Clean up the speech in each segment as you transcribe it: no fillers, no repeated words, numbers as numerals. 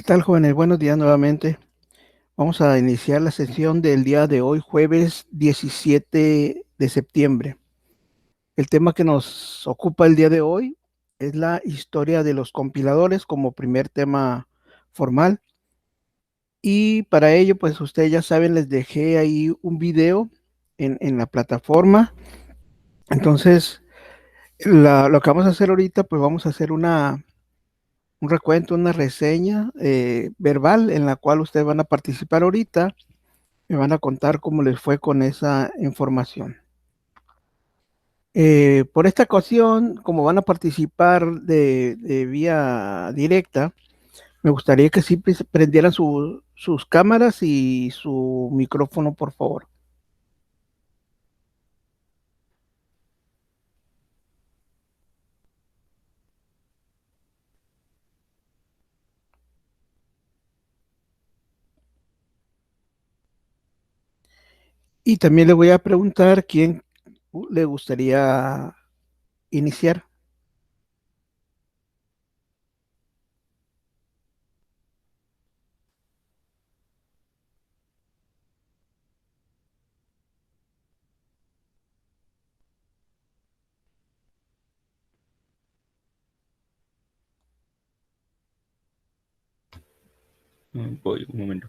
tal, jóvenes? Buenos días nuevamente. Vamos a iniciar la sesión del día de hoy, jueves 17 de septiembre. El tema que nos ocupa el día de hoy es la historia de los compiladores como primer tema formal. Y para ello, pues ustedes ya saben, les dejé ahí un video en la plataforma. Entonces, lo que vamos a hacer ahorita, pues vamos a hacer un recuento, una reseña verbal en la cual ustedes van a participar ahorita. Me van a contar cómo les fue con esa información. Por esta ocasión, como van a participar de vía directa, me gustaría que sí prendieran sus cámaras y su micrófono, por favor. Y también le voy a preguntar quién le gustaría iniciar. Voy, un momento.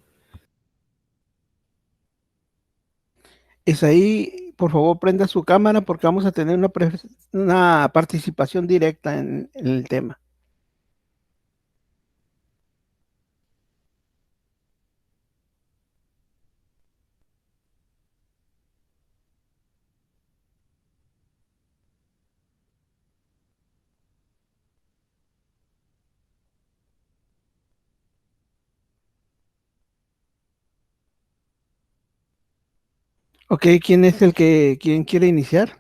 Es ahí, por favor, prenda su cámara porque vamos a tener una participación directa en el tema. Ok, ¿quién es quién quiere iniciar?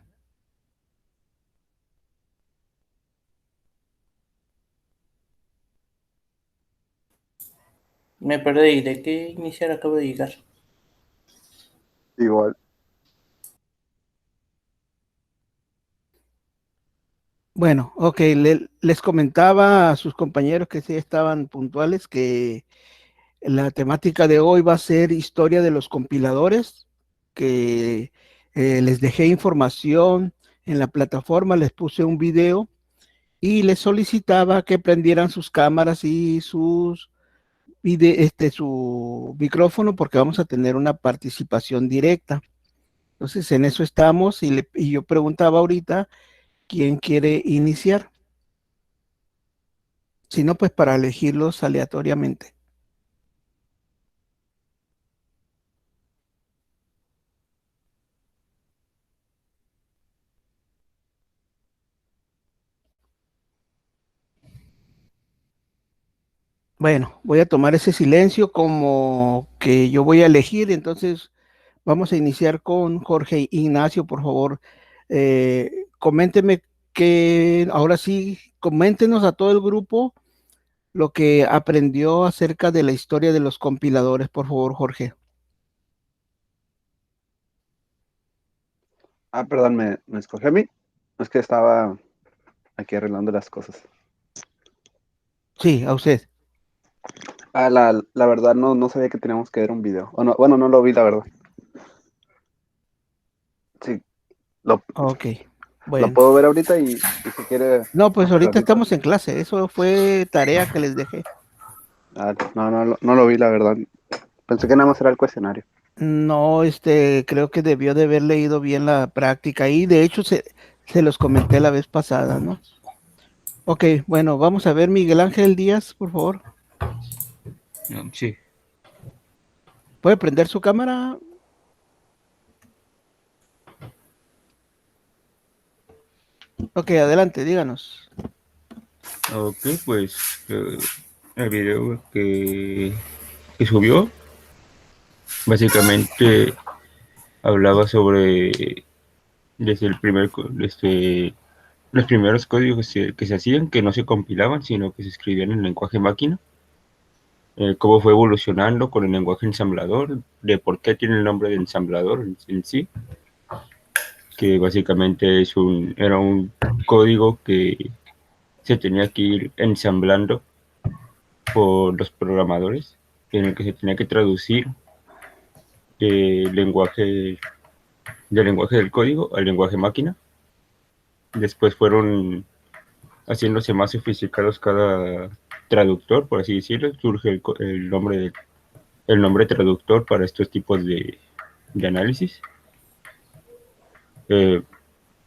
Me perdí. ¿De qué iniciar acabo de llegar? Igual. Bueno, ok, les comentaba a sus compañeros que sí estaban puntuales que la temática de hoy va a ser historia de los compiladores, que les dejé información en la plataforma, les puse un video y les solicitaba que prendieran sus cámaras y su micrófono porque vamos a tener una participación directa. Entonces, en eso estamos y yo preguntaba ahorita quién quiere iniciar. Si no, pues para elegirlos aleatoriamente. Bueno, voy a tomar ese silencio como que yo voy a elegir, entonces vamos a iniciar con Jorge Ignacio, por favor. Coménteme que, ahora sí, coméntenos a todo el grupo lo que aprendió acerca de la historia de los compiladores, por favor, Jorge. Perdón, me escogió a mí. Es que estaba aquí arreglando las cosas. Sí, a usted. La verdad no sabía que teníamos que ver un video. O no, bueno, no lo vi, la verdad. Sí, lo, Ok, lo bueno. puedo ver ahorita y si quiere No, pues al ahorita ratito. estamos en clase, eso fue tarea que les dejé. No lo vi, la verdad. Pensé que nada más era el cuestionario. No, creo que debió de haber leído bien la práctica y de hecho se los comenté la vez pasada, ¿no? Ok, bueno, vamos a ver Miguel Ángel Díaz, por favor. Sí. ¿Puede prender su cámara? Ok, adelante, díganos. Ok, pues el video que subió básicamente hablaba sobre desde los primeros códigos que se hacían, que no se compilaban, sino que se escribían en lenguaje máquina, cómo fue evolucionando con el lenguaje ensamblador, de por qué tiene el nombre de ensamblador en sí, que básicamente era un código que se tenía que ir ensamblando por los programadores, en el que se tenía que traducir del lenguaje del código al lenguaje máquina. Después fueron haciéndose más sofisticados cada traductor, por así decirlo. Surge el nombre traductor para estos tipos de análisis.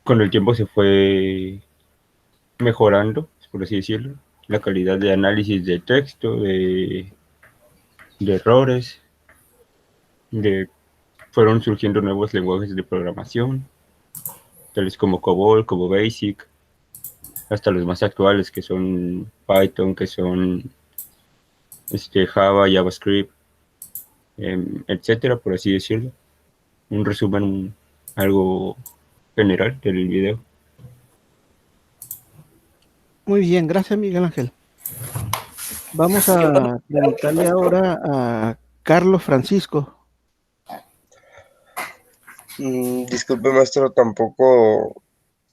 Con el tiempo se fue mejorando, por así decirlo, la calidad de análisis de texto, de errores, fueron surgiendo nuevos lenguajes de programación, tales como COBOL, como BASIC, hasta los más actuales que son Python, que son Java, JavaScript, etcétera, por así decirlo. Un resumen algo general del video. Muy bien, gracias Miguel Ángel. Vamos a preguntarle ahora a Carlos Francisco. Disculpe, maestro, tampoco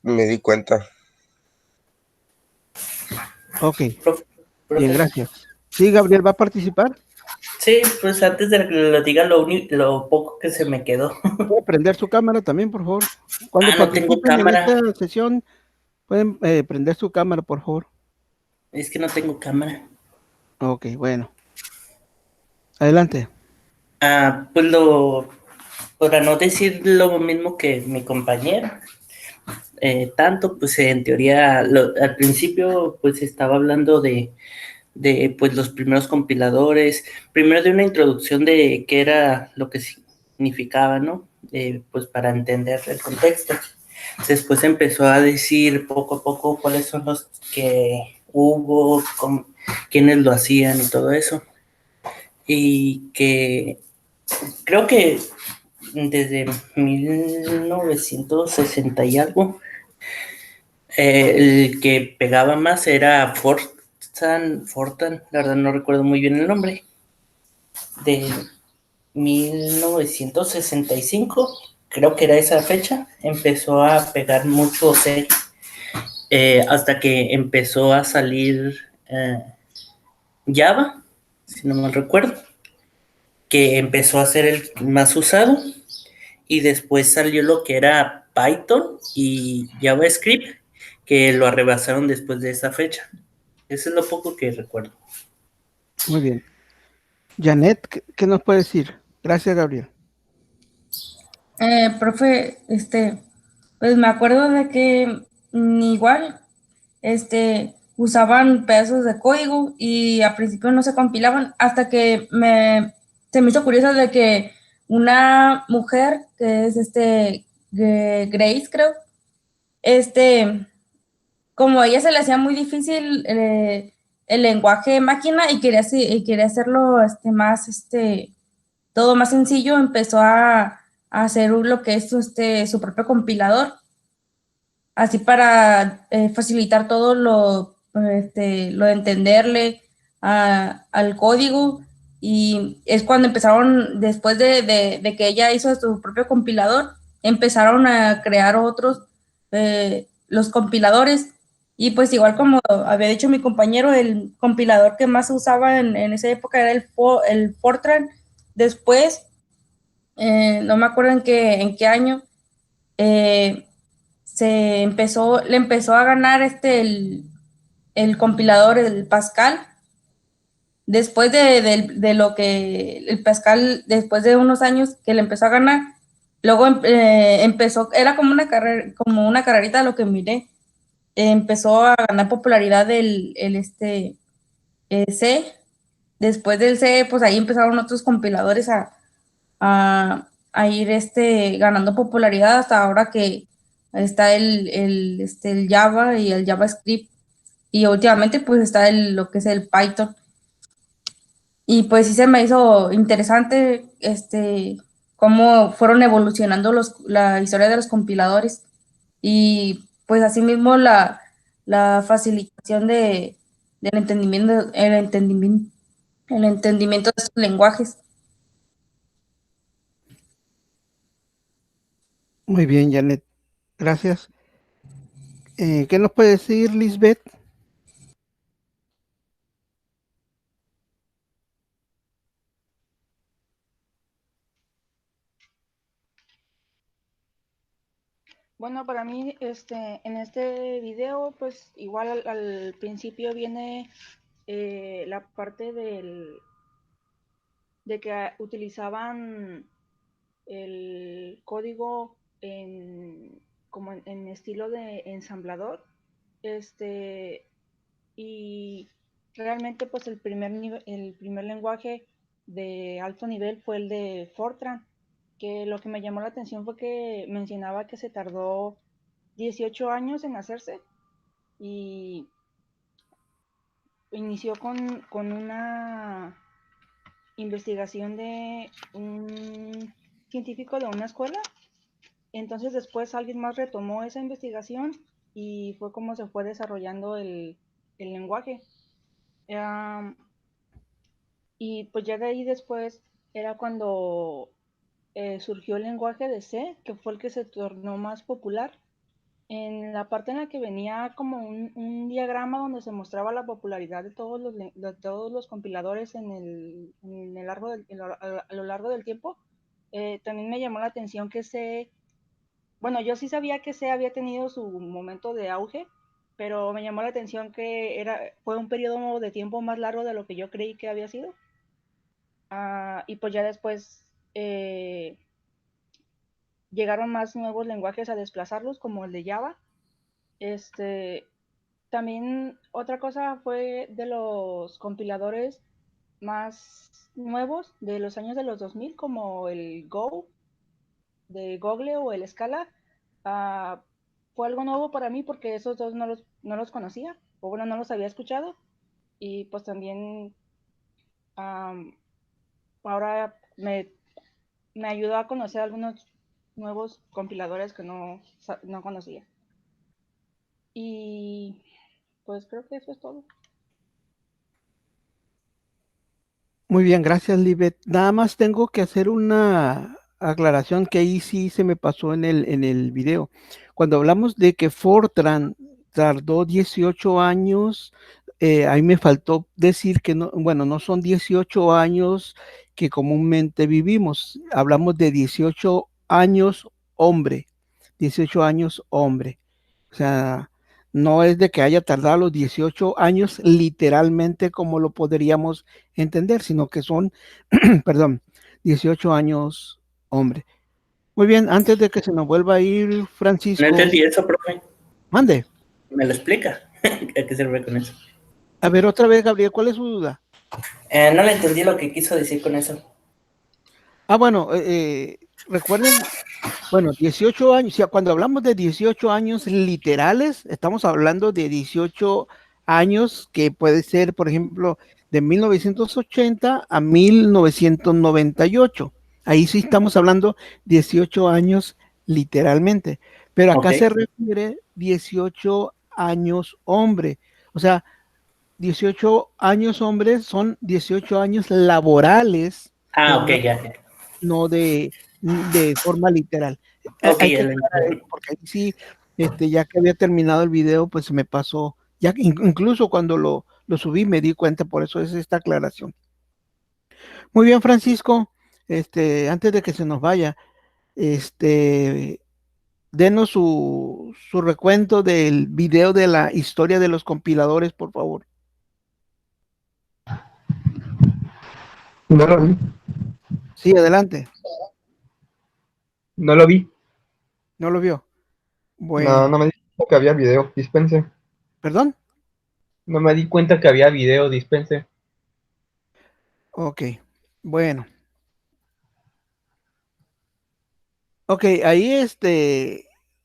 me di cuenta. Ok, Profe. bien, gracias. Sí, Gabriel, ¿va a participar? Sí, pues antes de que lo diga lo poco que se me quedó. ¿Puede prender su cámara también, por favor? Cuando no tengo participen en cámara. esta sesión, pueden prender su cámara, por favor. Es que no tengo cámara. Ok, bueno. Adelante. Pues para no decir lo mismo que mi compañero, tanto, pues en teoría, al principio, pues estaba hablando de pues los primeros compiladores, primero de una introducción de qué era lo que significaba, ¿no? Pues para entender el contexto. Después empezó a decir poco a poco cuáles son los que hubo, quiénes lo hacían y todo eso. Y que creo que desde 1960 y algo, el que pegaba más era Fortan, la verdad no recuerdo muy bien el nombre, de 1965, creo que era esa fecha, empezó a pegar mucho C, hasta que empezó a salir Java, si no mal recuerdo, que empezó a ser el más usado, y después salió lo que era Python y JavaScript, que lo arrebasaron después de esa fecha. Eso es lo poco que recuerdo. Muy bien. Janet, ¿qué nos puede decir? Gracias, Gabriel. Profe, pues me acuerdo de que igual, usaban pedazos de código y al principio no se compilaban hasta que se me hizo curioso de que una mujer que es Grace, creo, como a ella se le hacía muy difícil el lenguaje máquina y quería hacerlo más, todo más sencillo, empezó a hacer lo que es su propio compilador, así para facilitar todo lo de entenderle al código. Y es cuando empezaron, después de que ella hizo su propio compilador, empezaron a crear otros, los compiladores. Y pues igual como había dicho mi compañero, el compilador que más se usaba en esa época era el Fortran. Después, no me acuerdo en qué año, eh, le empezó a ganar el compilador, el Pascal. Después de lo que el Pascal, después de unos años que le empezó a ganar, luego empezó, era como una carrerita lo que miré. Empezó a ganar popularidad C. Después del C, pues ahí empezaron otros compiladores a ir ganando popularidad hasta ahora que está el Java y el JavaScript, y últimamente pues está lo que es el Python. Y pues sí se me hizo interesante cómo fueron evolucionando la historia de los compiladores, y pues asimismo la facilitación el entendimiento de estos lenguajes. Muy bien, Janet. Gracias. ¿Qué nos puede decir Lisbeth? Bueno, para mí, en este video, pues igual al principio viene la parte de que utilizaban el código como en estilo de ensamblador, y realmente pues el primer lenguaje de alto nivel fue el de Fortran, que lo que me llamó la atención fue que mencionaba que se tardó 18 años en hacerse y inició con una investigación de un científico de una escuela. Entonces después alguien más retomó esa investigación y fue como se fue desarrollando el lenguaje. Y pues ya de ahí después era cuando surgió el lenguaje de C, que fue el que se tornó más popular. En la parte en la que venía como un diagrama donde se mostraba la popularidad de todos los compiladores a lo largo del tiempo, también me llamó la atención que bueno, yo sí sabía que C había tenido su momento de auge, pero me llamó la atención que fue un periodo de tiempo más largo de lo que yo creí que había sido. Y pues ya después llegaron más nuevos lenguajes a desplazarlos, como el de Java. También otra cosa fue de los compiladores más nuevos de los años de los 2000, como el Go de Google o el Scala. Uh, Fue algo nuevo para mí porque esos dos no los conocía, o bueno, no los había escuchado. Y pues también ahora me ayudó a conocer algunos nuevos compiladores que no conocía. Y pues creo que eso es todo. Muy bien, gracias, Libet. Nada más tengo que hacer una aclaración que ahí sí se me pasó en el video. Cuando hablamos de que Fortran tardó 18 años, ahí me faltó decir que no, bueno, no son 18 años que comúnmente vivimos. Hablamos de 18 años hombre, 18 años hombre. O sea, no es de que haya tardado los 18 años literalmente como lo podríamos entender, sino que son, perdón, 18 años hombre. Muy bien, antes de que se nos vuelva a ir No Francisco, entendí eso, profe. mande. ¿Me lo explica? ¿A qué sirve con eso? A ver, otra vez, Gabriel, ¿cuál es su duda? No le entendí lo que quiso decir con eso. Bueno, recuerden, bueno, 18 años, o sea, cuando hablamos de 18 años literales, estamos hablando de 18 años que puede ser, por ejemplo, de 1980 a 1998. Ahí sí estamos hablando 18 años literalmente, pero acá Okay. se refiere 18 años hombre. O sea, 18 años hombres son 18 años laborales, Ok, ya. no de forma literal. Ok, Hay ya que lo aclarar entiendo. eso porque ahí sí, ya que había terminado el video, pues se me pasó. Ya incluso cuando lo subí me di cuenta, por eso es esta aclaración. Muy bien, Francisco, antes de que se nos vaya, denos su recuento del video de la historia de los compiladores, por favor. No lo vi. Sí, adelante. No lo vi. ¿No lo vio? No, Bueno, no me di cuenta que había video. Dispense. ¿perdón? No me di cuenta que había video. Dispense. Ok, bueno. Ok, ahí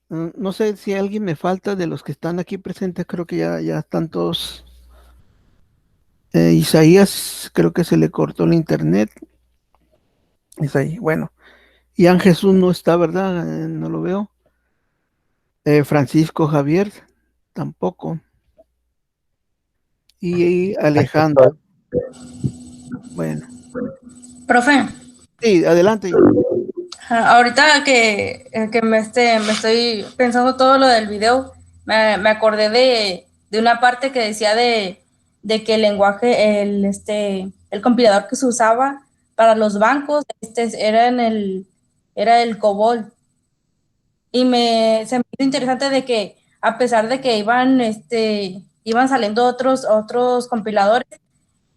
no sé si alguien me falta de los que están aquí presentes, creo que ya están todos. Isaías, creo que se le cortó el internet. Isaías, bueno. Ian Jesús no está, ¿verdad? No lo veo. Francisco Javier, tampoco. Y Alejandro, bueno. Profe, Sí, adelante. ahorita que me estoy pensando todo lo del video, me acordé de una parte que decía de que el lenguaje, el compilador que se usaba para los bancos, era el COBOL. y se me hizo interesante de que a pesar de que iban saliendo otros compiladores,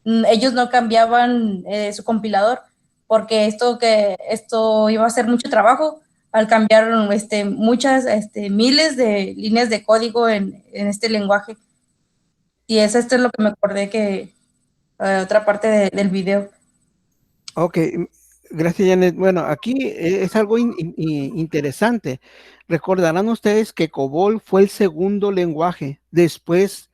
ellos no cambiaban su compilador, porque esto iba a ser mucho trabajo al cambiar muchas, miles de líneas de código en este lenguaje. Y esto es lo que me acordé que otra parte del video. Ok, gracias, Janet. Bueno, aquí es algo interesante. Recordarán ustedes que COBOL fue el segundo lenguaje. Después,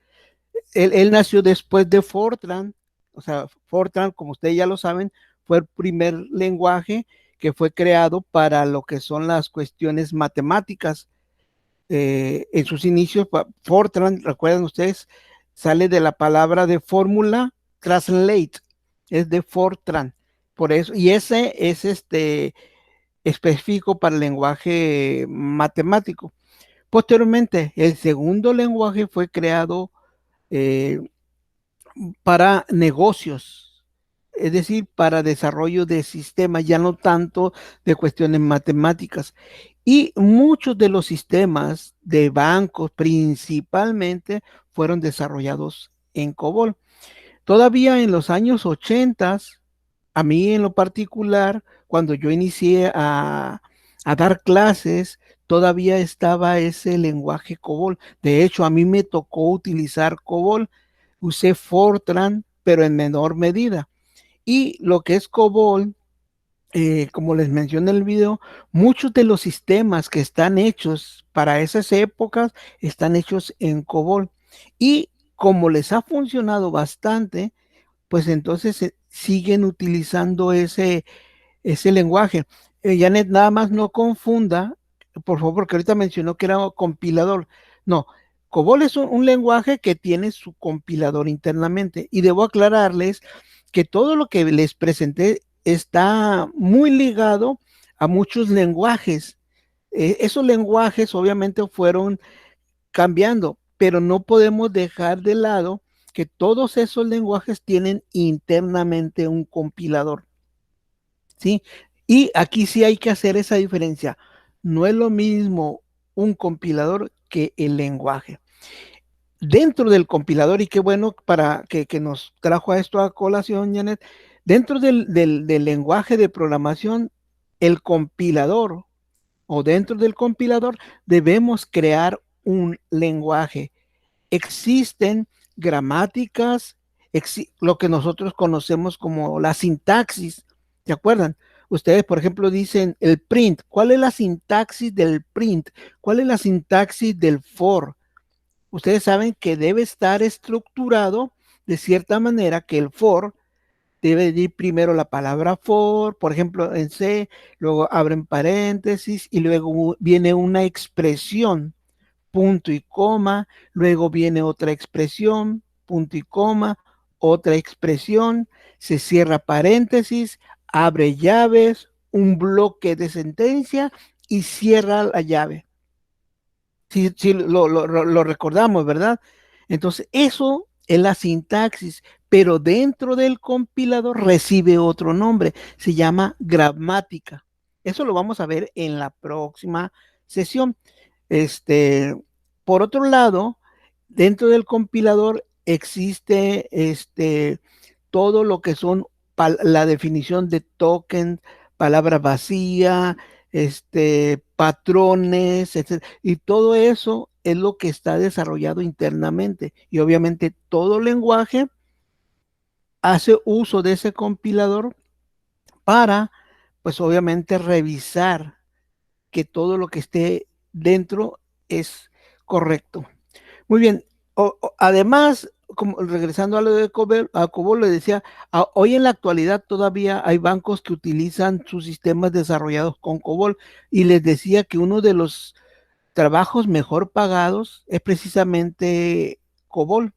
él nació después de Fortran. O sea, Fortran, como ustedes ya lo saben, fue el primer lenguaje que fue creado para lo que son las cuestiones matemáticas. En sus inicios, Fortran, recuerdan ustedes, sale de la palabra de fórmula translate, es de Fortran. Por eso, y ese es específico para el lenguaje matemático. Posteriormente, el segundo lenguaje fue creado eh, para negocios, es decir, para desarrollo de sistemas, ya no tanto de cuestiones matemáticas. Y muchos de los sistemas de bancos principalmente fueron desarrollados en COBOL. Todavía en los años 80, a mí en lo particular, cuando yo inicié a dar clases, todavía estaba ese lenguaje COBOL. De hecho, a mí me tocó utilizar COBOL. Usé Fortran, pero en menor medida. Y lo que es COBOL, como les mencioné en el video, muchos de los sistemas que están hechos para esas épocas están hechos en COBOL. Y como les ha funcionado bastante, pues entonces siguen utilizando ese lenguaje. Janet, nada más no confunda, por favor, porque ahorita mencionó que era un compilador. No, COBOL es un lenguaje que tiene su compilador internamente. Y debo aclararles que todo lo que les presenté está muy ligado a muchos lenguajes. Esos lenguajes obviamente fueron cambiando, pero no podemos dejar de lado que todos esos lenguajes tienen internamente un compilador, ¿sí? Y aquí sí hay que hacer esa diferencia. No es lo mismo un compilador que el lenguaje. Dentro del compilador, y qué bueno para que nos trajo a esto a colación, Janet, dentro del lenguaje de programación, el compilador o dentro del compilador debemos crear un lenguaje. Existen gramáticas, lo que nosotros conocemos como la sintaxis, ¿se acuerdan? Ustedes, por ejemplo, dicen el print. ¿Cuál es la sintaxis del print? ¿Cuál es la sintaxis del for? Ustedes saben que debe estar estructurado de cierta manera que el for debe ir primero la palabra for, por ejemplo, en C, luego abren paréntesis y luego viene una expresión, punto y coma, luego viene otra expresión, punto y coma, otra expresión, se cierra paréntesis, abre llaves, un bloque de sentencia y cierra la llave. Si lo recordamos, ¿verdad? Entonces, eso es la sintaxis, pero dentro del compilador recibe otro nombre, se llama gramática. Eso lo vamos a ver en la próxima sesión. Este, por otro lado, dentro del compilador existe todo lo que son la definición de token, palabra vacía, patrones, etc. Y todo eso es lo que está desarrollado internamente. Y obviamente todo lenguaje hace uso de ese compilador para, pues obviamente, revisar que todo lo que esté dentro es correcto. Muy bien. Además, como regresando a lo de COBOL, le decía, hoy en la actualidad todavía hay bancos que utilizan sus sistemas desarrollados con COBOL y les decía que uno de los trabajos mejor pagados es precisamente COBOL.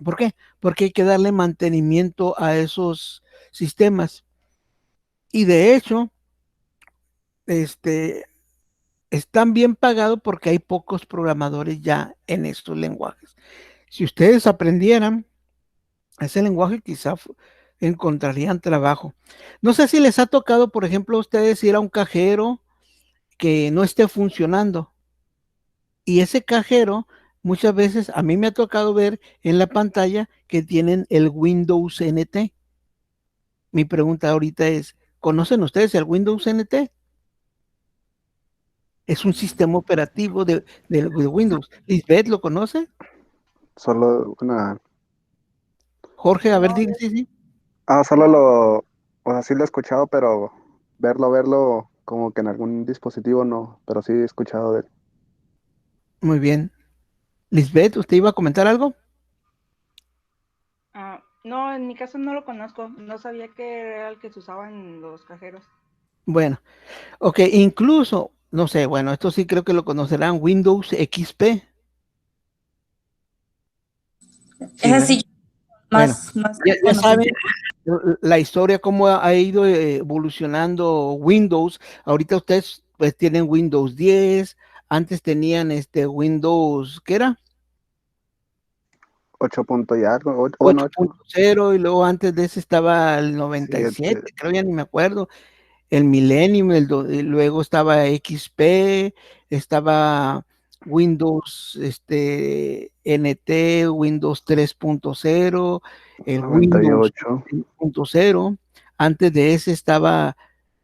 ¿Por qué? Porque hay que darle mantenimiento a esos sistemas. Y de hecho, están bien pagados porque hay pocos programadores ya en estos lenguajes. Si ustedes aprendieran ese lenguaje, quizá encontrarían trabajo. No sé si les ha tocado, por ejemplo, a ustedes ir a un cajero que no esté funcionando. Y ese cajero, muchas veces a mí me ha tocado ver en la pantalla que tienen el Windows NT. Mi pregunta ahorita es, ¿conocen ustedes el Windows NT? Es un sistema operativo de Windows. ¿Lisbeth lo conoce? Solo una... Jorge, a ver, No, dime, sí, sí. Solo no, lo... O sea, sí lo he escuchado, pero verlo como que en algún dispositivo no, pero sí he escuchado de él. Muy bien. Lisbeth, ¿usted iba a comentar algo? no, en mi caso no lo conozco. No sabía que era el que se usaba en los cajeros. Bueno, ok, incluso, no sé, bueno, esto sí creo que lo conocerán, Windows XP. Es Sí, ¿verdad? así, Bueno, más ya conocido. saben la historia, cómo ha ido evolucionando Windows. Ahorita ustedes pues tienen Windows 10, antes tenían Windows, ¿qué era? 8 punto y algo, bueno, 8.0 y luego antes de ese estaba el 97, 7. creo, ya ni me acuerdo, el Millennium, y luego estaba XP, estaba Windows NT, Windows 3.0, el Windows 98. 5.0. Antes de ese estaba,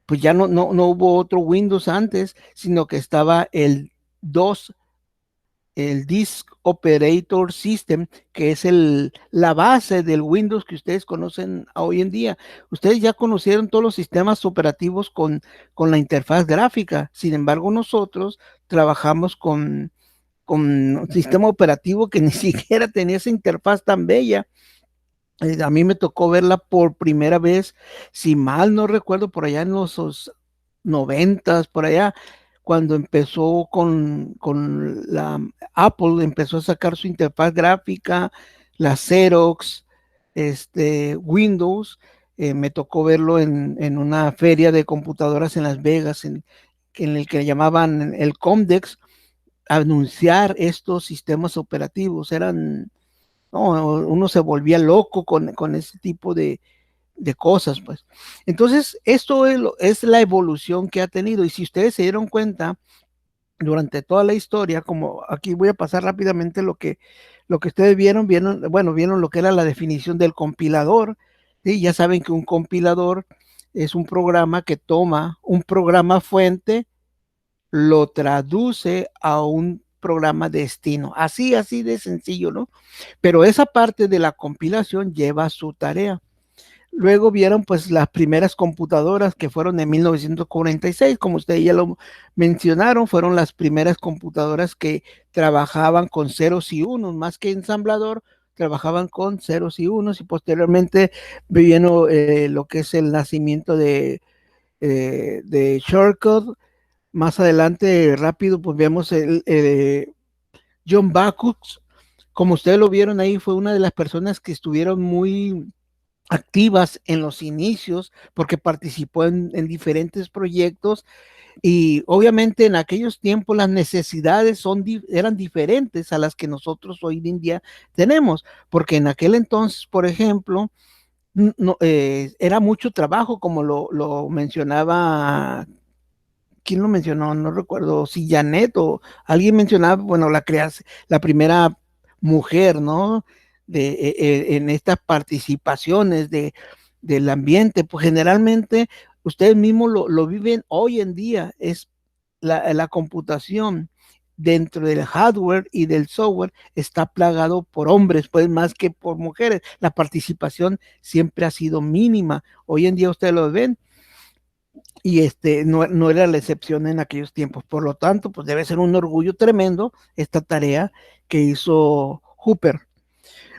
pues ya no hubo otro Windows antes, sino que estaba el 2, el Disk Operator System, que es la base del Windows que ustedes conocen hoy en día. Ustedes ya conocieron todos los sistemas operativos con la interfaz gráfica. Sin embargo, nosotros trabajamos con un sistema operativo que ni siquiera tenía esa interfaz tan bella. A mí me tocó verla por primera vez, si mal no recuerdo, por allá en los 90, por allá, cuando empezó con la Apple, empezó a sacar su interfaz gráfica, la Xerox, Windows. Me tocó verlo en una feria de computadoras en Las Vegas, en el que llamaban el Comdex, anunciar estos sistemas operativos. No, uno se volvía loco con ese tipo de cosas, pues. Entonces, esto es la evolución que ha tenido. Y si ustedes se dieron cuenta, durante toda la historia, como aquí voy a pasar rápidamente lo que ustedes vieron lo que era la definición del compilador. ¿Sí? Ya saben que un compilador es un programa que toma un programa fuente, lo traduce a un programa destino. Así de sencillo, ¿no? Pero esa parte de la compilación lleva su tarea. Luego vieron pues las primeras computadoras que fueron en 1946, como ustedes ya lo mencionaron, fueron las primeras computadoras que trabajaban con ceros y unos, más que ensamblador, trabajaban con ceros y unos, y posteriormente vino lo que es el nacimiento de Shortcut. Más adelante, rápido, pues vemos John Backus. Como ustedes lo vieron ahí, fue una de las personas que estuvieron muy activas en los inicios porque participó en diferentes proyectos, y obviamente en aquellos tiempos las necesidades eran diferentes a las que nosotros hoy en día tenemos, porque en aquel entonces, por ejemplo, no, era mucho trabajo, como lo mencionaba. ¿Quién lo mencionó? No recuerdo si Janet o alguien mencionaba, bueno, la primera mujer, ¿no? En estas participaciones del ambiente, pues generalmente ustedes mismos lo viven hoy en día, es la computación dentro del hardware y del software está plagado por hombres, pues más que por mujeres. La participación siempre ha sido mínima. Hoy en día ustedes lo ven, y no era la excepción en aquellos tiempos. Por lo tanto, pues debe ser un orgullo tremendo esta tarea que hizo Hooper.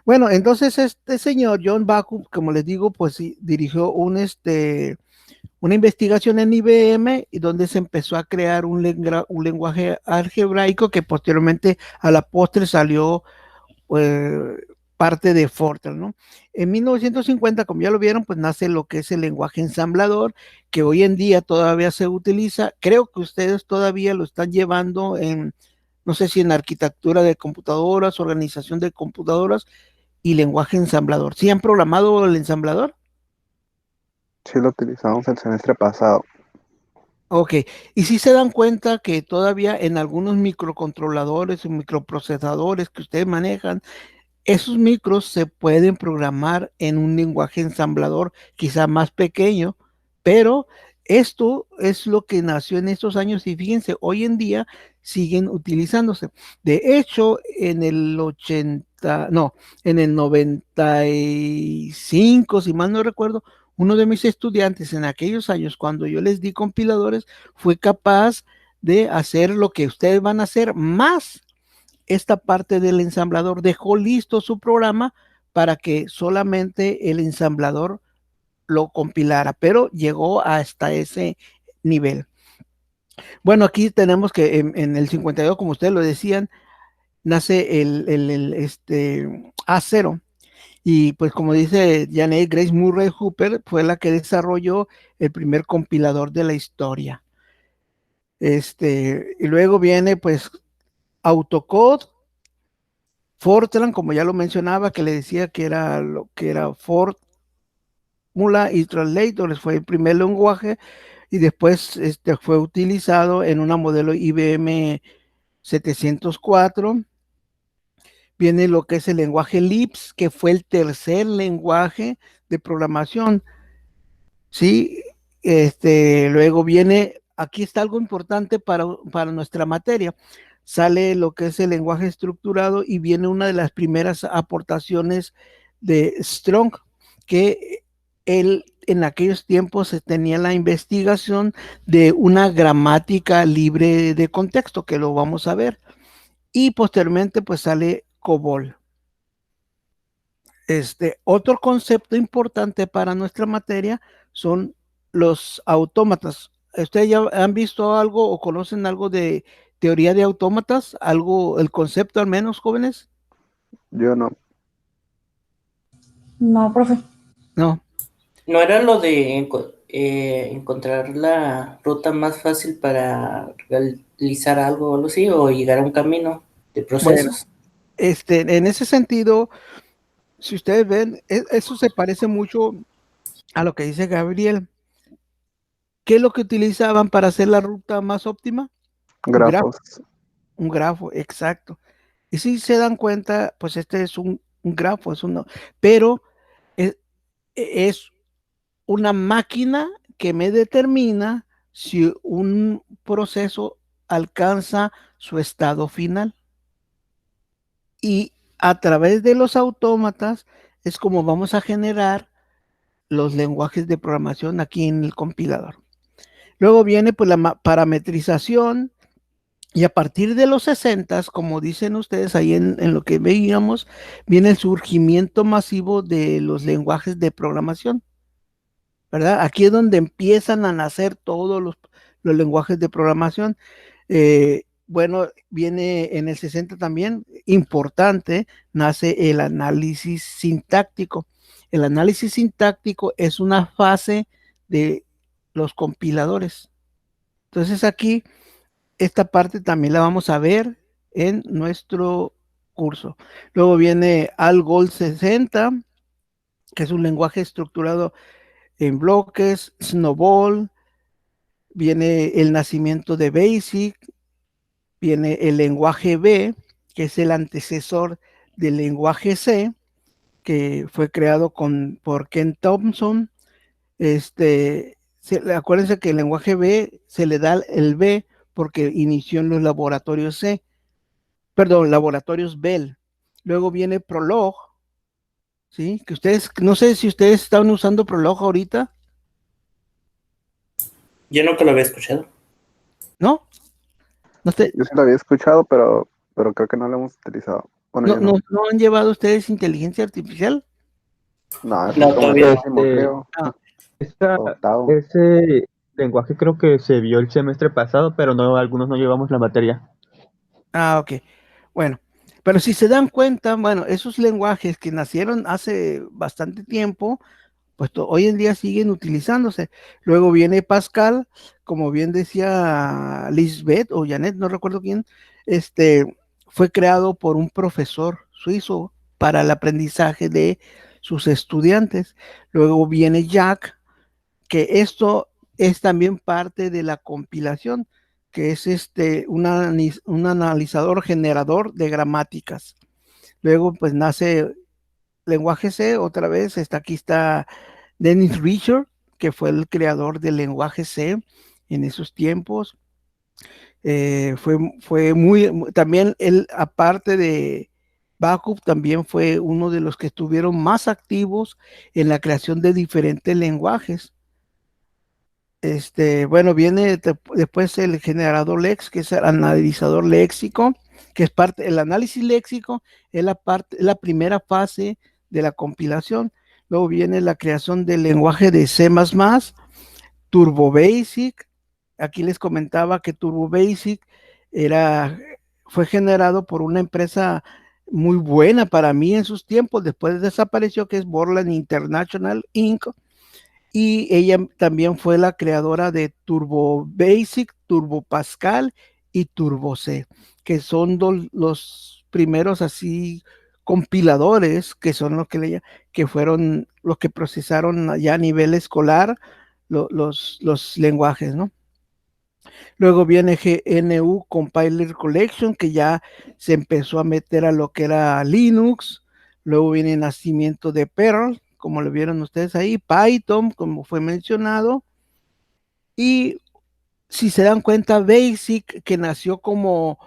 Bueno, entonces este señor John Backup, como les digo, pues sí, dirigió una investigación en IBM, y donde se empezó a crear un lenguaje algebraico que posteriormente a la postre salió eh, parte de Fortran, ¿no? En 1950, como ya lo vieron, pues nace lo que es el lenguaje ensamblador, que hoy en día todavía se utiliza. Creo que ustedes todavía lo están llevando no sé si en arquitectura de computadoras, organización de computadoras y lenguaje ensamblador. ¿Sí han programado el ensamblador? Sí lo utilizamos el semestre pasado. Ok, y si se dan cuenta que todavía en algunos microcontroladores o microprocesadores que ustedes manejan, esos micros se pueden programar en un lenguaje ensamblador quizá más pequeño, pero esto es lo que nació en estos años y fíjense, hoy en día siguen utilizándose. De hecho, en el 80, no, en el 95, si mal no recuerdo, uno de mis estudiantes en aquellos años, cuando yo les di compiladores, fue capaz de hacer lo que ustedes van a hacer más esta parte del ensamblador, dejó listo su programa para que solamente el ensamblador lo compilara, pero llegó hasta ese nivel. Bueno, aquí tenemos que en el 52, como ustedes lo decían, nace el A0. Y pues como dice Janet, Grace Murray Hooper fue la que desarrolló el primer compilador de la historia. Y luego viene pues AutoCode, Fortran, como ya lo mencionaba, que le decía que era lo que era Fórmula y Translator, fue el primer lenguaje y después fue utilizado en una modelo IBM 704. Viene lo que es el lenguaje Lisp, que fue el tercer lenguaje de programación. Sí, luego viene, aquí está algo importante para nuestra materia. Sale lo que es el lenguaje estructurado y viene una de las primeras aportaciones de Strong, que él en aquellos tiempos se tenía la investigación de una gramática libre de contexto, que lo vamos a ver, y posteriormente pues sale COBOL. Otro concepto importante para nuestra materia son los autómatas. ¿Ustedes ya han visto algo o conocen algo de teoría de autómatas? ¿Algo, el concepto al menos, jóvenes? Yo no. No, profe. No. ¿No era lo de encontrar la ruta más fácil para realizar algo o algo así, o llegar a un camino de procesos? Bueno, en ese sentido, si ustedes ven, eso se parece mucho a lo que dice Gabriel. ¿Qué es lo que utilizaban para hacer la ruta más óptima? Grafos. Un grafo, exacto. Y si se dan cuenta, pues este es un grafo, pero es una máquina que me determina si un proceso alcanza su estado final. Y a través de los autómatas es como vamos a generar los lenguajes de programación aquí en el compilador. Luego viene pues la parametrización, y a partir de los 60, como dicen ustedes ahí en lo que veíamos, viene el surgimiento masivo de los lenguajes de programación, ¿verdad? Aquí es donde empiezan a nacer todos los lenguajes de programación. Bueno, viene en el 60 también, importante, nace el análisis sintáctico. El análisis sintáctico es una fase de los compiladores. Entonces aquí, esta parte también la vamos a ver en nuestro curso. Luego viene ALGOL 60, que es un lenguaje estructurado en bloques, Snowball, viene el nacimiento de BASIC, viene el lenguaje B, que es el antecesor del lenguaje C, que fue creado por Ken Thompson. Acuérdense que el lenguaje B se le da el B porque inició en los laboratorios laboratorios Bell. Luego viene Prolog, ¿sí? Que ustedes, no sé si ustedes están usando Prolog ahorita. Yo nunca lo había escuchado. ¿No? Yo sí lo había escuchado, pero creo que no lo hemos utilizado. Bueno, ¿No han llevado ustedes inteligencia artificial? No, No, todavía no. creo. Ese lenguaje creo que se vio el semestre pasado, pero no, algunos no llevamos la materia. Ah, ok. Bueno, pero si se dan cuenta, bueno, esos lenguajes que nacieron hace bastante tiempo, pues hoy en día siguen utilizándose. Luego viene Pascal, como bien decía Lisbeth o Janet, no recuerdo quién, fue creado por un profesor suizo para el aprendizaje de sus estudiantes. Luego viene Jack, que esto es también parte de la compilación, que es un analizador generador de gramáticas. Luego, pues nace lenguaje C, otra vez, aquí está Dennis Richard, que fue el creador del lenguaje C en esos tiempos. Fue también él, aparte de Backup, también fue uno de los que estuvieron más activos en la creación de diferentes lenguajes. Bueno, viene después el generador Lex, que es el analizador léxico, que es parte, el análisis léxico es la primera fase de la compilación. Luego viene la creación del lenguaje de C++, Turbo Basic. Aquí les comentaba que Turbo Basic fue generado por una empresa muy buena para mí en sus tiempos, después desapareció, que es Borland International Inc. Y ella también fue la creadora de Turbo Basic, Turbo Pascal y Turbo C, que son los primeros así compiladores, que son que fueron los que procesaron ya a nivel escolar los lenguajes, ¿no? Luego viene GNU Compiler Collection, que ya se empezó a meter a lo que era Linux. Luego viene el nacimiento de Perl, como lo vieron ustedes ahí, Python, como fue mencionado. Y si se dan cuenta, Basic, que nació como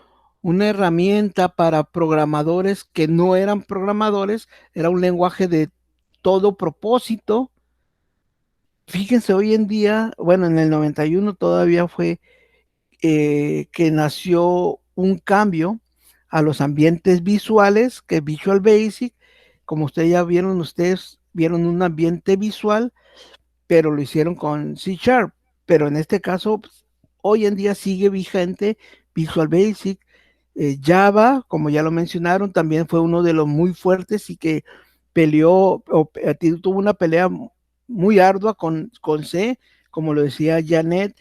una herramienta para programadores que no eran programadores, era un lenguaje de todo propósito. Fíjense, hoy en día, bueno, en el 91 todavía fue que nació un cambio a los ambientes visuales, que Visual Basic, como ustedes vieron un ambiente visual, pero lo hicieron con C#, pero en este caso, pues, hoy en día sigue vigente Visual Basic. Java, como ya lo mencionaron, también fue uno de los muy fuertes y que tuvo una pelea muy ardua con C, como lo decía Lisbeth.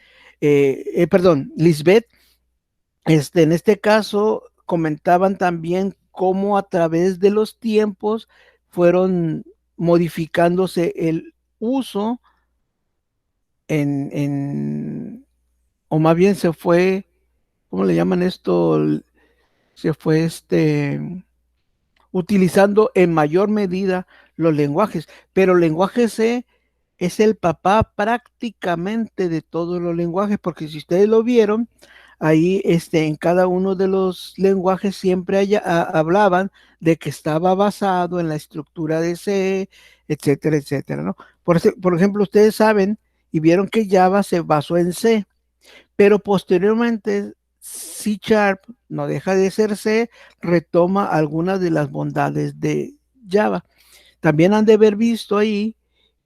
En este caso, comentaban también cómo a través de los tiempos fueron modificándose el uso o más bien se fue, ¿cómo le llaman esto? Se fue utilizando en mayor medida los lenguajes, pero el lenguaje C es el papá prácticamente de todos los lenguajes, porque si ustedes lo vieron, ahí en cada uno de los lenguajes siempre hablaban de que estaba basado en la estructura de C, etcétera, etcétera, ¿no? Por ejemplo, ustedes saben y vieron que Java se basó en C, pero posteriormente C#, no deja de ser C, retoma algunas de las bondades de Java. También han de haber visto ahí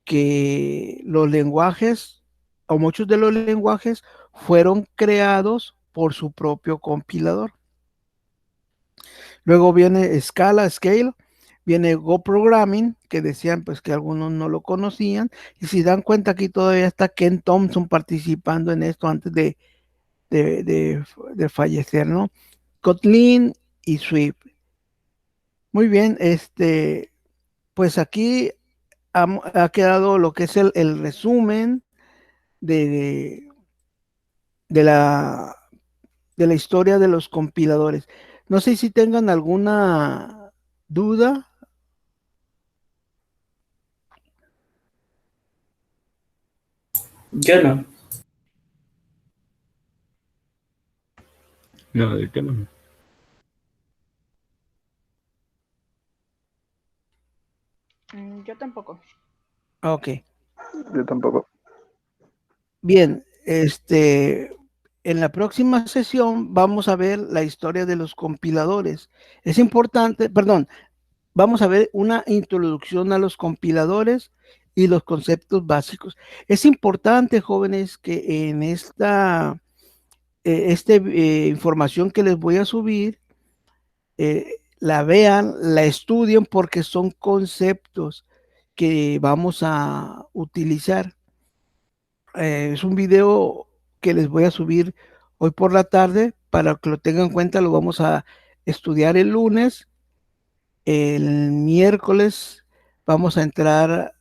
que los lenguajes, o muchos de los lenguajes, fueron creados por su propio compilador. Luego viene Scale, viene Go Programming, que decían pues que algunos no lo conocían, y si dan cuenta aquí todavía está Ken Thompson participando en esto antes de fallecer, ¿no? Kotlin y Swift. Muy bien, pues aquí ha quedado lo que es el resumen de la historia de los compiladores. No sé si tengan alguna duda. Yo no. No, del tema no. Yo tampoco. Ok. Yo tampoco. Bien, en la próxima sesión vamos a ver la historia de los compiladores. Es importante, perdón, vamos a ver una introducción a los compiladores y los conceptos básicos. Es importante, jóvenes, que en esta información que les voy a subir, la vean, la estudien, porque son conceptos que vamos a utilizar. Es un video que les voy a subir hoy por la tarde para que lo tengan en cuenta. Lo vamos a estudiar el lunes. El miércoles vamos a entrar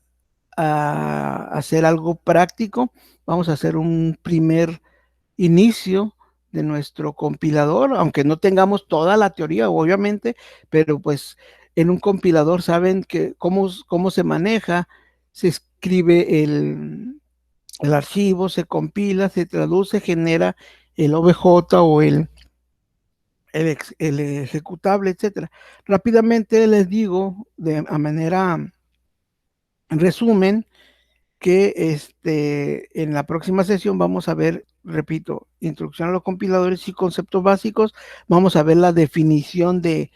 a hacer algo práctico. Vamos a hacer un primer inicio de nuestro compilador, aunque no tengamos toda la teoría, obviamente, pero pues en un compilador saben que cómo se maneja, se escribe el archivo, se compila, se traduce, genera el OBJ o el ejecutable, etcétera. Rápidamente les digo, a manera en resumen, que en la próxima sesión vamos a ver, repito, introducción a los compiladores y conceptos básicos, vamos a ver la definición del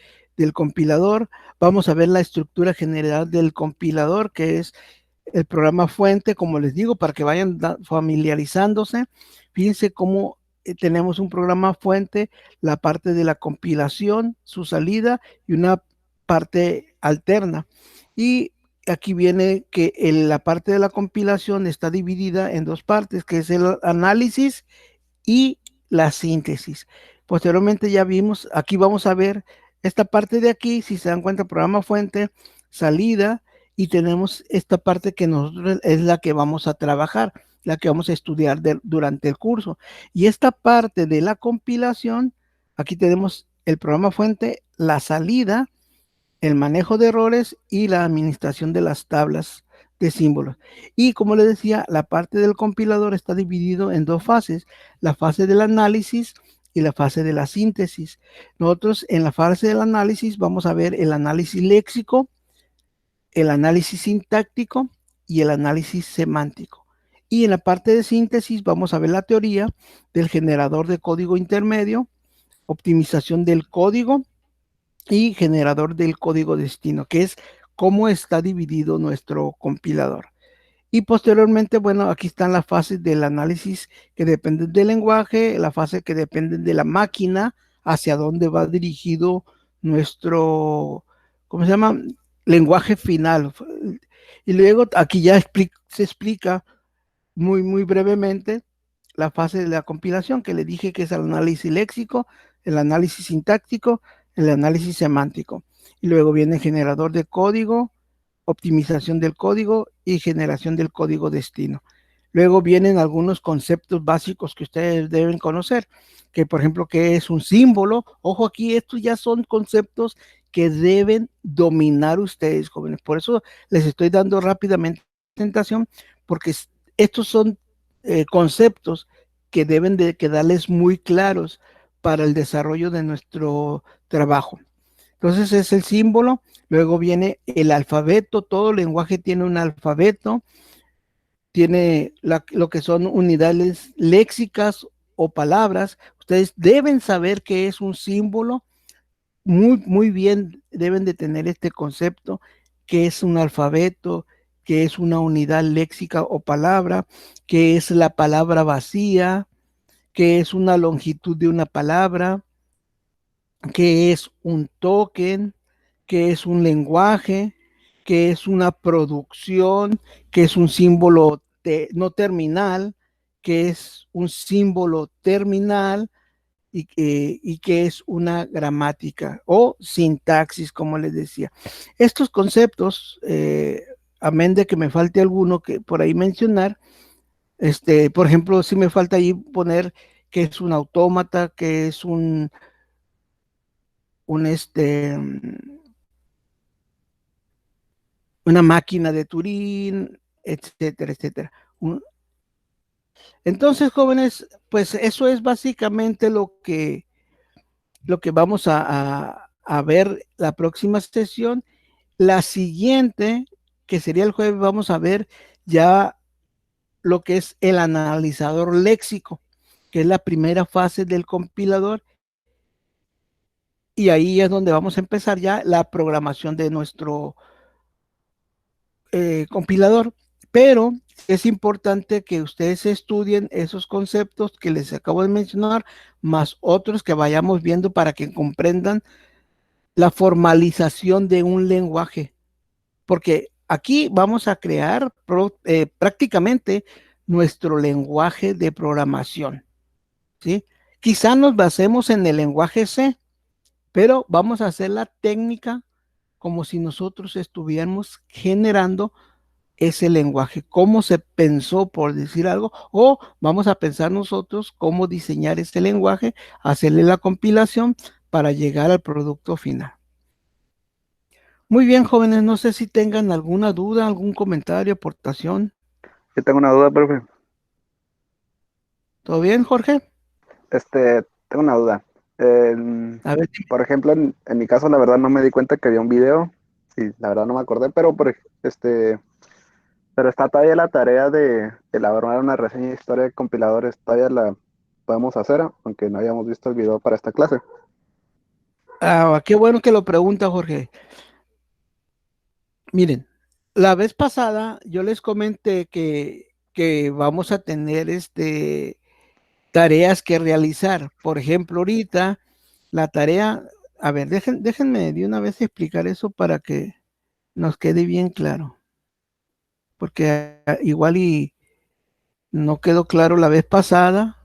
compilador, vamos a ver la estructura general del compilador, que es el programa fuente, como les digo, para que vayan familiarizándose. Fíjense cómo tenemos un programa fuente, la parte de la compilación, su salida y una parte alterna. Y aquí viene que la parte de la compilación está dividida en dos partes, que es el análisis y la síntesis. Posteriormente ya vimos, aquí vamos a ver esta parte de aquí, si se dan cuenta, programa fuente, salida, y tenemos esta parte que nosotros es la que vamos a trabajar, la que vamos a estudiar durante el curso. Y esta parte de la compilación, aquí tenemos el programa fuente, la salida, el manejo de errores y la administración de las tablas de símbolos. Y como les decía, la parte del compilador está dividido en dos fases, la fase del análisis y la fase de la síntesis. Nosotros en la fase del análisis vamos a ver el análisis léxico, el análisis sintáctico y el análisis semántico. Y en la parte de síntesis vamos a ver la teoría del generador de código intermedio, optimización del código y generador del código destino, que es cómo está dividido nuestro compilador. Y posteriormente, bueno, aquí están las fases del análisis que dependen del lenguaje, la fase que depende de la máquina, hacia dónde va dirigido nuestro, ¿cómo se llama? Lenguaje final. Y luego aquí ya se explica muy brevemente la fase de la compilación, que le dije que es el análisis léxico, el análisis sintáctico, el análisis semántico. Y luego viene generador de código, optimización del código y generación del código destino. Luego vienen algunos conceptos básicos que ustedes deben conocer, que por ejemplo, ¿qué es un símbolo? Ojo aquí, estos ya son conceptos que deben dominar ustedes, jóvenes. Por eso les estoy dando rápidamente presentación, porque estos son conceptos que deben de quedarles muy claros para el desarrollo de nuestro trabajo. Entonces es el símbolo, luego viene el alfabeto, todo lenguaje tiene un alfabeto, tiene lo que son unidades léxicas o palabras. Ustedes deben saber qué es un símbolo, muy bien deben de tener este concepto, qué es un alfabeto, qué es una unidad léxica o palabra, qué es la palabra vacía, qué es una longitud de una palabra, qué es un token, qué es un lenguaje, qué es una producción, qué es un símbolo no terminal, qué es un símbolo terminal y qué es una gramática o sintaxis, como les decía. Estos conceptos, amén de que me falte alguno que por ahí mencionar, por ejemplo, si me falta ahí poner qué es un autómata, qué es una máquina de Turing, etcétera, etcétera. Entonces, jóvenes, pues eso es básicamente lo que vamos a ver la próxima sesión. La siguiente, que sería el jueves, vamos a ver ya lo que es el analizador léxico, que es la primera fase del compilador. Y ahí es donde vamos a empezar ya la programación de nuestro compilador. Pero es importante que ustedes estudien esos conceptos que les acabo de mencionar, más otros que vayamos viendo para que comprendan la formalización de un lenguaje. Porque aquí vamos a crear prácticamente nuestro lenguaje de programación, ¿sí? Quizá nos basemos en el lenguaje C, pero vamos a hacer la técnica como si nosotros estuviéramos generando ese lenguaje, cómo se pensó, por decir algo, o vamos a pensar nosotros cómo diseñar ese lenguaje, hacerle la compilación para llegar al producto final. Muy bien, jóvenes, no sé si tengan alguna duda, algún comentario, aportación. Yo tengo una duda, profe. ¿Todo bien, Jorge? Tengo una duda. A ver, dime. Por ejemplo, en mi caso, la verdad no me di cuenta que había un video. Sí, la verdad no me acordé, pero está todavía la tarea de elaborar una reseña de historia de compiladores. Todavía la podemos hacer, aunque no hayamos visto el video para esta clase. Qué bueno que lo pregunta, Jorge. Miren, la vez pasada yo les comenté que vamos a tener tareas que realizar. Por ejemplo, ahorita la tarea, a ver, déjenme de una vez explicar eso para que nos quede bien claro, porque igual y no quedó claro la vez pasada.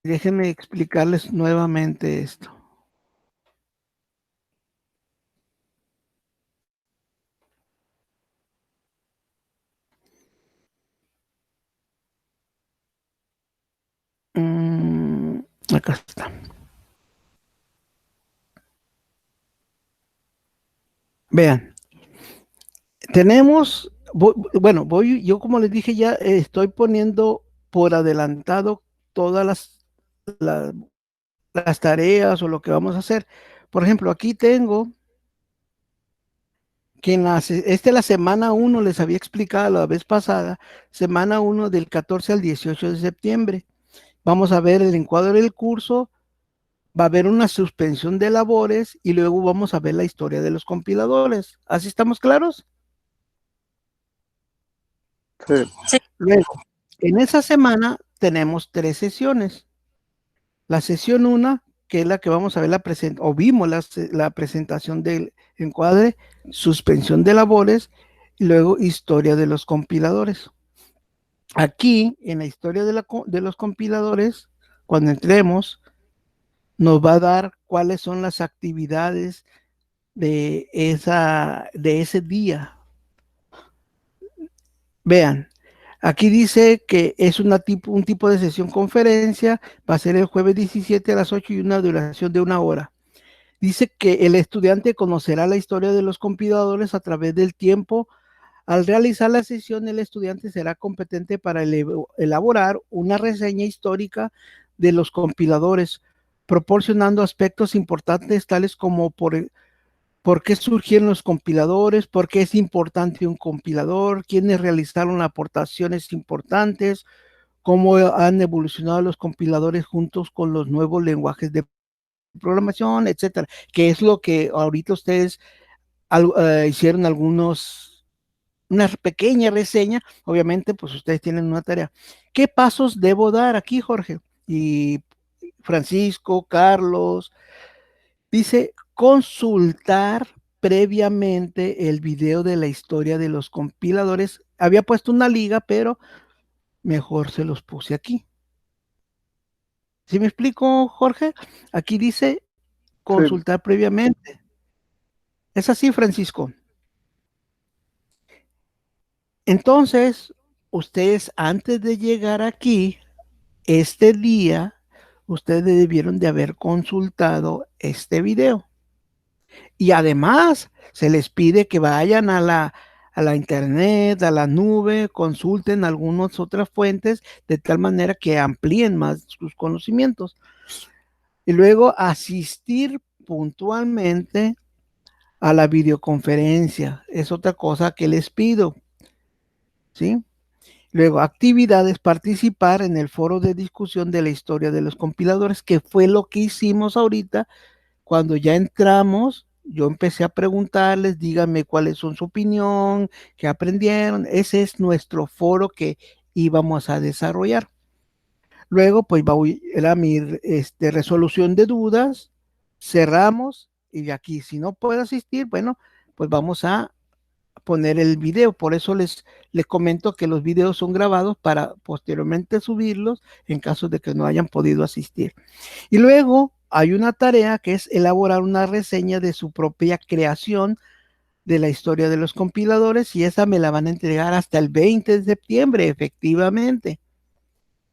Déjenme explicarles nuevamente esto. Acá está. Vean, tenemos, bueno, yo como les dije ya, estoy poniendo por adelantado todas la- las tareas o lo que vamos a hacer. Por ejemplo, aquí tengo que esta es la semana 1, les había explicado la vez pasada, semana 1 del 14 al 18 de septiembre. Vamos a ver el encuadre del curso, va a haber una suspensión de labores y luego vamos a ver la historia de los compiladores. ¿Así estamos claros? Sí, Luego, en esa semana tenemos 3 sesiones. La sesión 1, que es la que vamos a ver o vimos la presentación del encuadre, suspensión de labores, y luego historia de los compiladores. Aquí, en la historia de los compiladores, cuando entremos, nos va a dar cuáles son las actividades de ese día. Vean, aquí dice que es un tipo de sesión conferencia, va a ser el jueves 17 a las 8 y una duración de 1 hora. Dice que el estudiante conocerá la historia de los compiladores a través del tiempo. Al realizar la sesión, el estudiante será competente para elaborar una reseña histórica de los compiladores, proporcionando aspectos importantes tales como por qué surgieron los compiladores, por qué es importante un compilador, quiénes realizaron aportaciones importantes, cómo han evolucionado los compiladores juntos con los nuevos lenguajes de programación, etcétera, que es lo que ahorita ustedes hicieron una pequeña reseña. Obviamente, pues ustedes tienen una tarea. ¿Qué pasos debo dar aquí, Jorge? Y Francisco, Carlos, dice consultar previamente el video de la historia de los compiladores. Había puesto una liga, pero mejor se los puse aquí. ¿Sí me explico, Jorge? Aquí dice sí, consultar previamente. ¿Es así, Francisco? Entonces, ustedes antes de llegar aquí, este día, ustedes debieron de haber consultado este video. Y además, se les pide que vayan a la internet, a la nube, consulten algunas otras fuentes de tal manera que amplíen más sus conocimientos. Y luego asistir puntualmente a la videoconferencia. Es otra cosa que les pido, ¿sí? Luego, actividades, participar en el foro de discusión de la historia de los compiladores, que fue lo que hicimos ahorita cuando ya entramos. Yo empecé a preguntarles, díganme cuáles son su opinión, qué aprendieron. Ese es nuestro foro que íbamos a desarrollar. Luego, pues era mi resolución de dudas, cerramos y de aquí, si no puedo asistir, bueno, pues vamos a poner el video. Por eso les comento que los videos son grabados para posteriormente subirlos en caso de que no hayan podido asistir. Y luego hay una tarea que es elaborar una reseña de su propia creación de la historia de los compiladores y esa me la van a entregar hasta el 20 de septiembre, efectivamente.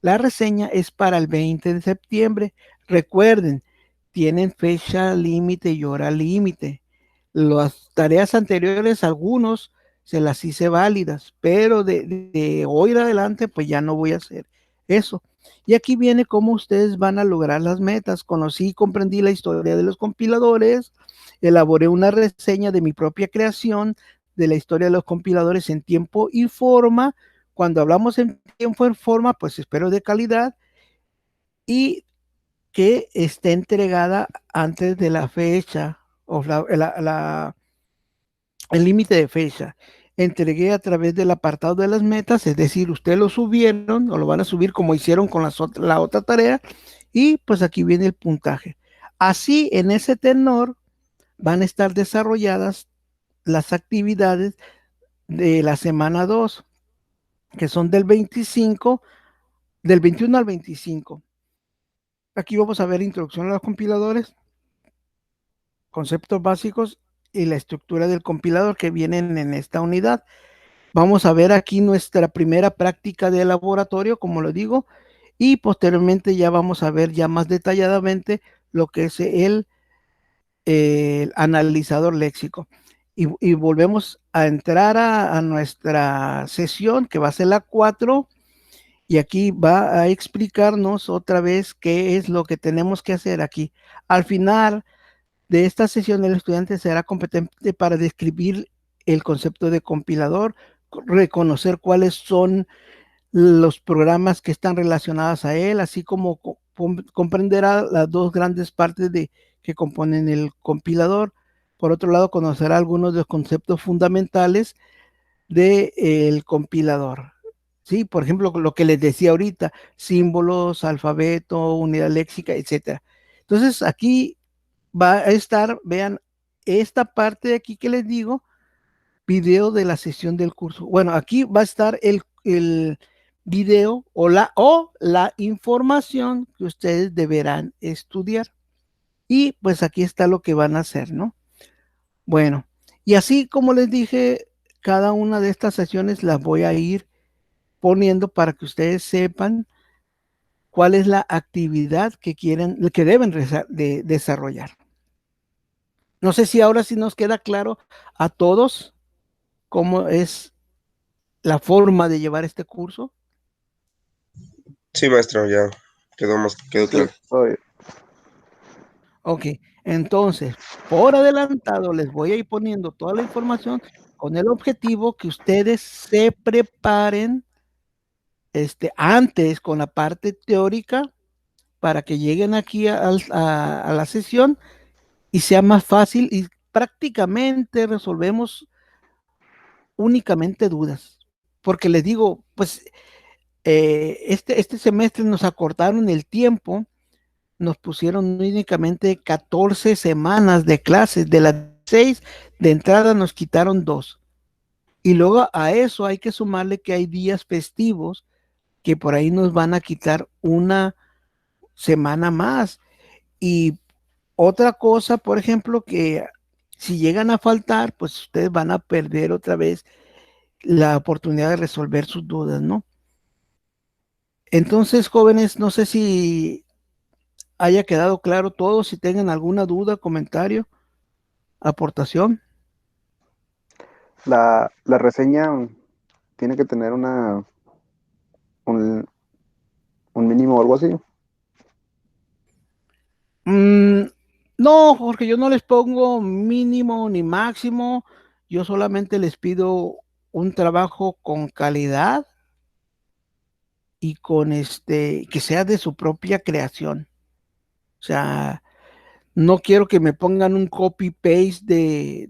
La reseña es para el 20 de septiembre. Recuerden, tienen fecha límite y hora límite. Las tareas anteriores, algunos se las hice válidas, pero de hoy en adelante, pues ya no voy a hacer eso. Y aquí viene cómo ustedes van a lograr las metas. Conocí y comprendí la historia de los compiladores, elaboré una reseña de mi propia creación de la historia de los compiladores en tiempo y forma. Cuando hablamos en tiempo y forma, pues espero de calidad y que esté entregada antes de la fecha o el límite de fecha. Entregué a través del apartado de las metas, es decir, ustedes lo subieron o lo van a subir como hicieron con la otra tarea y pues aquí viene el puntaje. Así, en ese tenor, van a estar desarrolladas las actividades de la semana 2, que son del 21 al 25. Aquí vamos a ver introducción a los compiladores, conceptos básicos y la estructura del compilador que vienen en esta unidad. Vamos a ver aquí nuestra primera práctica de laboratorio, como lo digo, y posteriormente ya vamos a ver ya más detalladamente lo que es el analizador léxico. Y volvemos a entrar a nuestra sesión, que va a ser la 4, y aquí va a explicarnos otra vez qué es lo que tenemos que hacer aquí. Al final de esta sesión, el estudiante será competente para describir el concepto de compilador, reconocer cuáles son los programas que están relacionados a él, así como comprenderá las dos grandes partes que componen el compilador. Por otro lado, conocerá algunos de los conceptos fundamentales del compilador. Sí, por ejemplo, lo que les decía ahorita, símbolos, alfabeto, unidad léxica, etcétera. Entonces, aquí va a estar, vean, esta parte de aquí que les digo, video de la sesión del curso. Bueno, aquí va a estar el video o la información que ustedes deberán estudiar. Y pues aquí está lo que van a hacer, ¿no? Bueno, y así como les dije, cada una de estas sesiones las voy a ir poniendo para que ustedes sepan cuál es la actividad que deben desarrollar. No sé si ahora sí nos queda claro a todos cómo es la forma de llevar este curso. Sí, maestro, ya quedó claro. Ok, entonces, por adelantado les voy a ir poniendo toda la información con el objetivo que ustedes se preparen antes con la parte teórica para que lleguen aquí a la sesión y sea más fácil y prácticamente resolvemos únicamente dudas. Porque les digo, pues este semestre nos acortaron el tiempo, nos pusieron únicamente 14 semanas de clases, de las 6 de entrada nos quitaron 2. Y luego a eso hay que sumarle que hay días festivos que por ahí nos van a quitar una semana más. Y otra cosa, por ejemplo, que si llegan a faltar, pues ustedes van a perder otra vez la oportunidad de resolver sus dudas, ¿no? Entonces, jóvenes, no sé si haya quedado claro todo, si tengan alguna duda, comentario, aportación. La reseña tiene que tener un mínimo o algo así. No, Jorge, yo no les pongo mínimo ni máximo, yo solamente les pido un trabajo con calidad y con que sea de su propia creación. O sea, no quiero que me pongan un copy-paste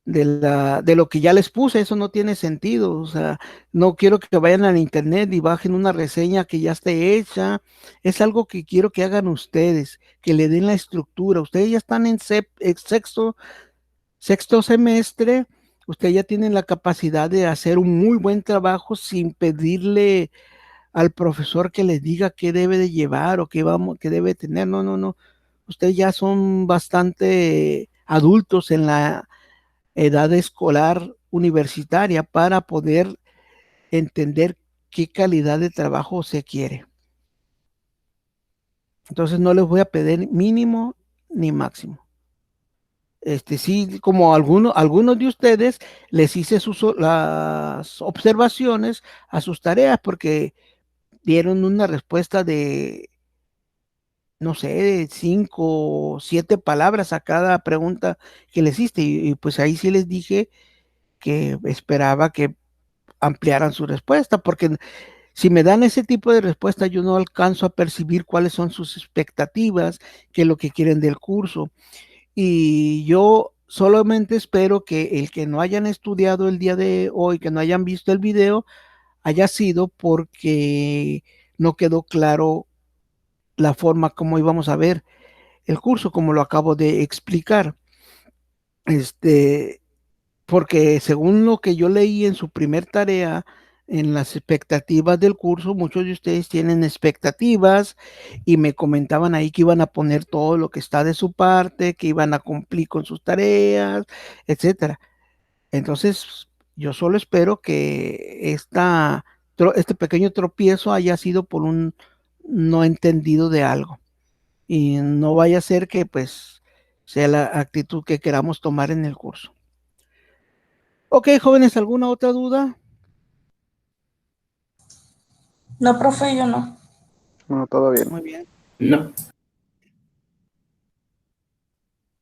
de lo que ya les puse, eso no tiene sentido. O sea, no quiero que vayan al internet y bajen una reseña que ya esté hecha. Es algo que quiero que hagan ustedes, que le den la estructura. Ustedes ya están en sexto semestre, ustedes ya tienen la capacidad de hacer un muy buen trabajo sin pedirle al profesor que les diga qué debe de llevar o qué debe tener. No. Ustedes ya son bastante adultos en la edad escolar universitaria para poder entender qué calidad de trabajo se quiere. Entonces no les voy a pedir mínimo ni máximo. Sí, como algunos de ustedes les hice las observaciones a sus tareas porque dieron una respuesta de, no sé, de 5 o 7 palabras a cada pregunta que les hiciste y pues ahí sí les dije que esperaba que ampliaran su respuesta porque si me dan ese tipo de respuesta yo no alcanzo a percibir cuáles son sus expectativas, qué es lo que quieren del curso. Y yo solamente espero que el que no hayan estudiado el día de hoy, que no hayan visto el video, haya sido porque no quedó claro la forma como íbamos a ver el curso, como lo acabo de explicar. Porque según lo que yo leí en su primer tarea, en las expectativas del curso, muchos de ustedes tienen expectativas y me comentaban ahí que iban a poner todo lo que está de su parte, que iban a cumplir con sus tareas, etcétera. Entonces, yo solo espero que este pequeño tropiezo haya sido por un no entendido de algo y no vaya a ser que pues sea la actitud que queramos tomar en el curso. Ok, jóvenes, ¿alguna otra duda? No, profe, yo no. No, todo bien. Muy bien. No.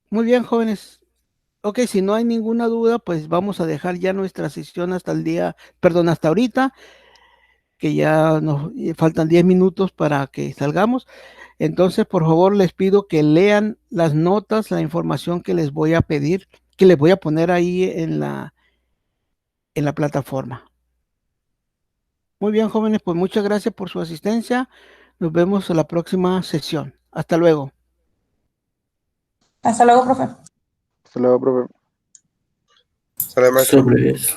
Muy bien, jóvenes. Ok, si no hay ninguna duda, pues vamos a dejar ya nuestra sesión hasta ahorita, que ya nos faltan 10 minutos para que salgamos. Entonces, por favor, les pido que lean las notas, la información que les voy a pedir, que les voy a poner ahí en la plataforma. Muy bien, jóvenes, pues muchas gracias por su asistencia. Nos vemos en la próxima sesión. Hasta luego. Hasta luego, profe. Hasta luego, profe. Sale, maestro. Sobre eso.